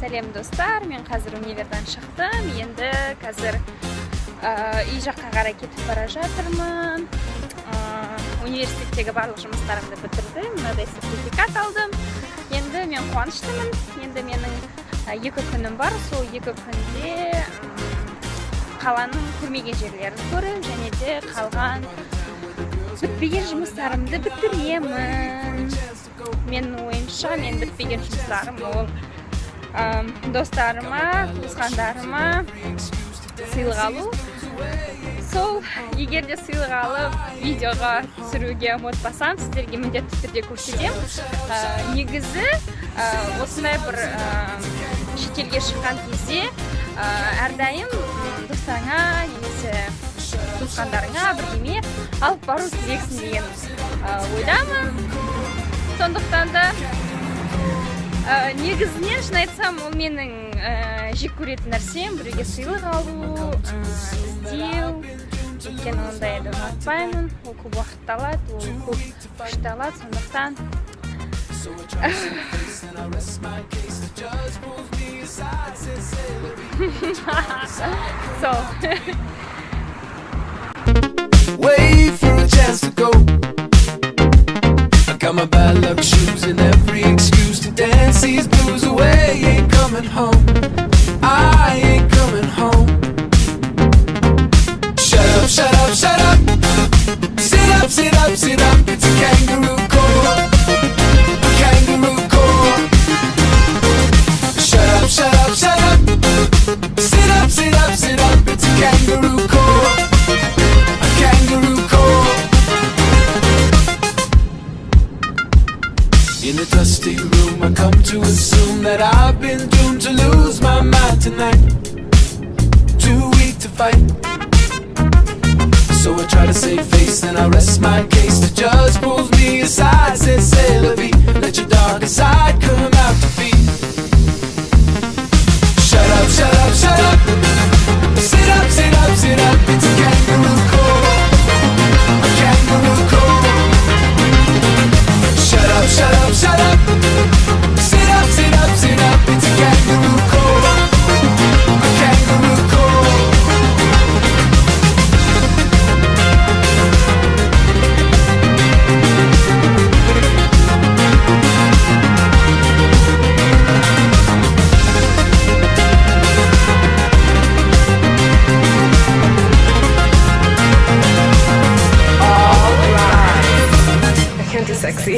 Сәлем достар, мен қазір универдан шықтым. Енді қазір үй жаққа қарай кетіп бара жатырмын. Университеттегі барлық жұмыстарымды бітірдім, мынадай сертификат алдым. Енді мен қуаныштымын. Енді менің 2 күнім бар. Сол 2 күнде қаланың көрмеген жерлерін көріп, және де қалған бітпеген жұмыстарымды бітіремін. Менің ойымша, мен бітпеген жұмыстарым ол достарыма, туысқандарыма сыйлық алу. Сол, егер де сыйлық алып, видеоға түсіруге ұмытпасам, сіздерге міндетті түрде көрсетемін. Негізі, осындай бір шетелге шыққан кезде әрдайым достарыңа немесе туысқандарыңа бірдеме алып бару керексің деген ойдамын. Сондықтан да негізінен шын айтсам, ол менің жек көретін нәрсем, біреуге сыйлық алу, іздеу. Өйткені ондайды ұнатпаймын, ол көп уақыт алады, ол көп күшті алады, сондықтан Wait for a chance to go. I got my bad luck shoes and every excuse to dance these blues away. Ain't coming home, I ain't coming home. Shut up, shut up, shut up. Sit up, sit up, sit up. It's a kangaroo court, a kangaroo court. Shut up, shut up, shut up. Sit up, sit up, sit up. It's a kangaroo court, a kangaroo court. In a dusty room, I come to assume that I've been doomed to lose my mind tonight. Too weak to fight, so I try to save face and I rest my case. The judge pulls me aside, says, "C'est la vie, let your darker side come out to feed." Shut up, shut up, shut up. Sit up, sit up, sit up. It's a kangaroo court, a kangaroo court. Shut up, shut up, shut up. Sit up, sit up, sit up. It's a kangaroo court, a kangaroo court. I can't do sexy.